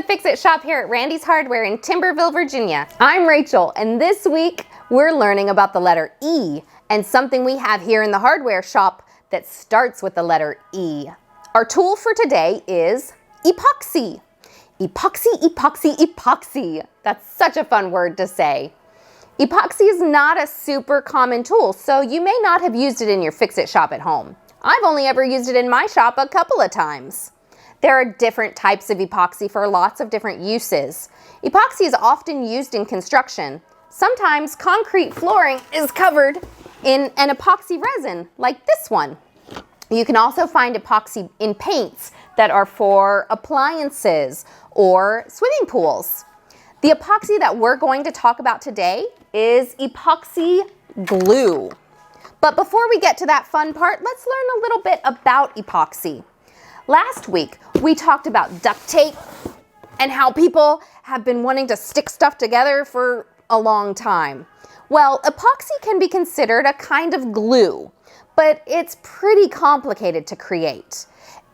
Fix-It shop here at Randy's Hardware in Timberville, Virginia. I'm Rachel, and this week we're learning about the letter E and something we have here in the hardware shop that starts with the letter E. Our tool for today is epoxy. Epoxy, epoxy, epoxy. That's such a fun word to say. Epoxy is not a super common tool, so you may not have used it in your Fix-It shop at home. I've only ever used it in my shop a couple of times. There are different types of epoxy for lots of different uses. Epoxy is often used in construction. Sometimes concrete flooring is covered in an epoxy resin, like this one. You can also find epoxy in paints that are for appliances or swimming pools. The epoxy that we're going to talk about today is epoxy glue. But before we get to that fun part, let's learn a little bit about epoxy. Last week, we talked about duct tape and how people have been wanting to stick stuff together for a long time. Well, epoxy can be considered a kind of glue, but it's pretty complicated to create.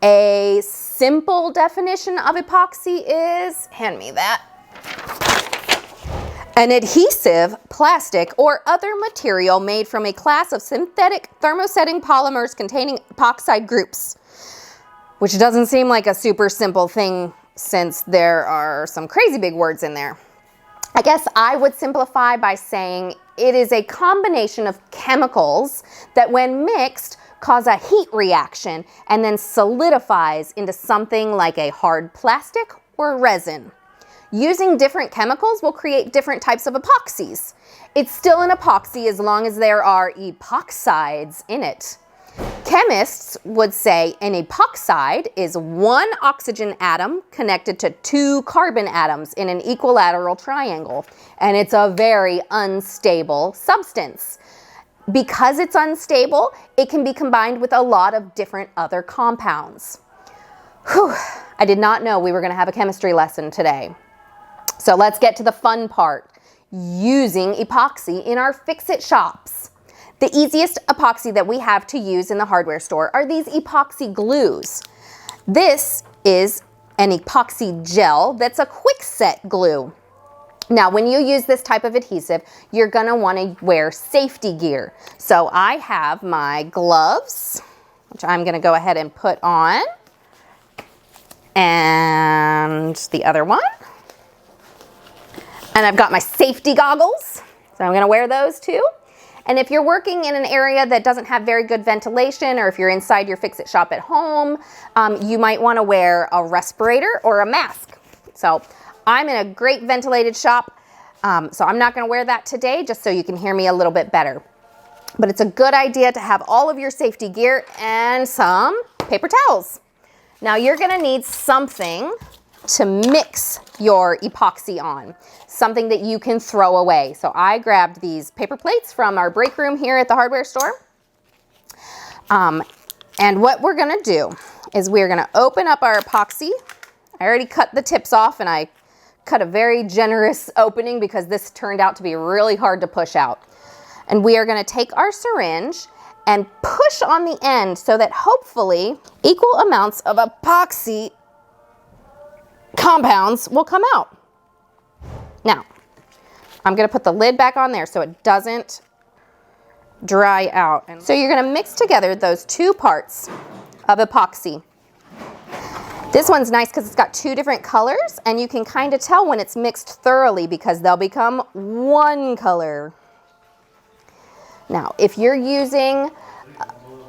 A simple definition of epoxy is, hand me that, an adhesive, plastic, or other material made from a class of synthetic thermosetting polymers containing epoxide groups. Which doesn't seem like a super simple thing since there are some crazy big words in there. I guess I would simplify by saying it is a combination of chemicals that when mixed cause a heat reaction and then solidifies into something like a hard plastic or resin. Using different chemicals will create different types of epoxies. It's still an epoxy as long as there are epoxides in it. Chemists would say an epoxide is one oxygen atom connected to two carbon atoms in an equilateral triangle, and it's a very unstable substance. Because it's unstable, it can be combined with a lot of different other compounds. Whew, I did not know we were going to have a chemistry lesson today. So let's get to the fun part, using epoxy in our Fix-It shops. The easiest epoxy that we have to use in the hardware store are these epoxy glues. This is an epoxy gel that's a quick set glue. Now, when you use this type of adhesive, you're gonna wanna wear safety gear. So I have my gloves, which I'm gonna go ahead and put on, and the other one. And I've got my safety goggles, so I'm gonna wear those too. And if you're working in an area that doesn't have very good ventilation, or if you're inside your Fix-It shop at home, you might want to wear a respirator or a mask. So I'm in a great ventilated shop, so I'm not going to wear that today, just so you can hear me a little bit better. But it's a good idea to have all of your safety gear and some paper towels. Now you're going to need something to mix your epoxy on, something that you can throw away. So I grabbed these paper plates from our break room here at the hardware store. And what we're gonna do is we're gonna open up our epoxy. I already cut the tips off, and I cut a very generous opening because this turned out to be really hard to push out. And we are gonna take our syringe and push on the end so that hopefully equal amounts of epoxy compounds will come out. Now, I'm gonna put the lid back on there so it doesn't dry out. And so you're gonna mix together those two parts of epoxy. This one's nice because it's got two different colors, and you can kind of tell when it's mixed thoroughly because they'll become one color. Now, if you're using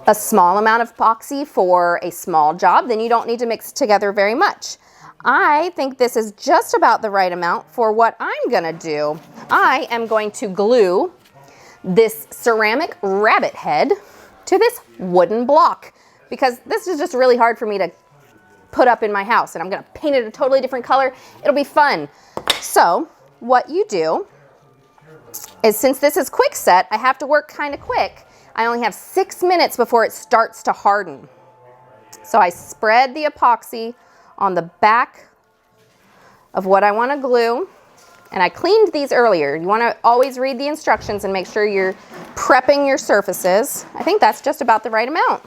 a small amount of epoxy for a small job, then you don't need to mix together very much. I think this is just about the right amount for what I'm gonna do. I am going to glue this ceramic rabbit head to this wooden block because this is just really hard for me to put up in my house, and I'm gonna paint it a totally different color. It'll be fun. So what you do is, since this is quick set, I have to work kind of quick. I only have 6 minutes before it starts to harden. So I spread the epoxy on the back of what I want to glue, and I cleaned these earlier. You want to always read the instructions and make sure you're prepping your surfaces. I think that's just about the right amount.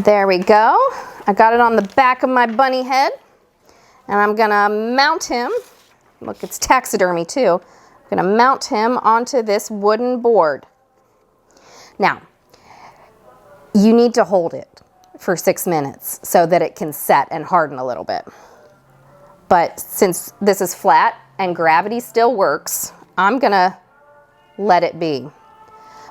There we go. I got it on the back of my bunny head. And I'm gonna mount him. Look, it's taxidermy too. I'm gonna mount him onto this wooden board. Now, you need to hold it for 6 minutes so that it can set and harden a little bit. But since this is flat and gravity still works, I'm gonna let it be.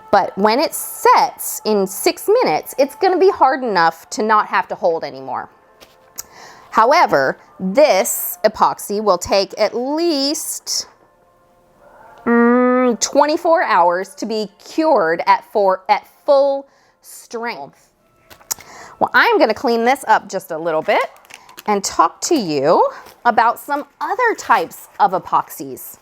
But when it sets in 6 minutes, it's gonna be hard enough to not have to hold anymore. However, this epoxy will take at least 24 hours to be cured at full strength. Well, I'm going to clean this up just a little bit and talk to you about some other types of epoxies.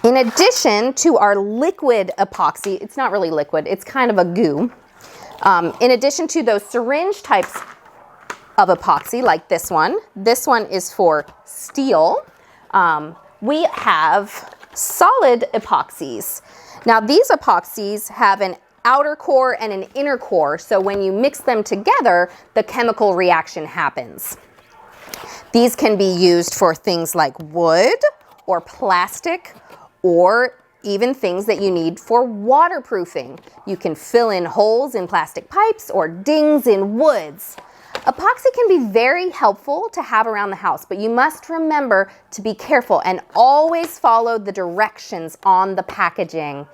In addition to our liquid epoxy, it's not really liquid, it's kind of a goo. In addition to those syringe types of epoxy like this one is for steel. We have solid epoxies. Now these epoxies have an outer core and an inner core, so when you mix them together, the chemical reaction happens. These can be used for things like wood or plastic or even things that you need for waterproofing. You can fill in holes in plastic pipes or dings in woods. Epoxy can be very helpful to have around the house, but you must remember to be careful and always follow the directions on the packaging.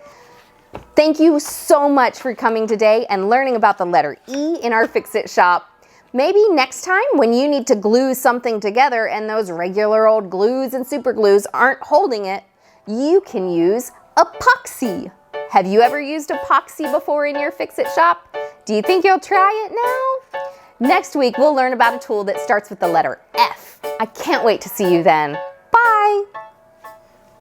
Thank you so much for coming today and learning about the letter E in our Fix-It shop. Maybe next time when you need to glue something together and those regular old glues and super glues aren't holding it, you can use epoxy. Have you ever used epoxy before in your Fix-It shop? Do you think you'll try it now? Next week, we'll learn about a tool that starts with the letter F. I can't wait to see you then.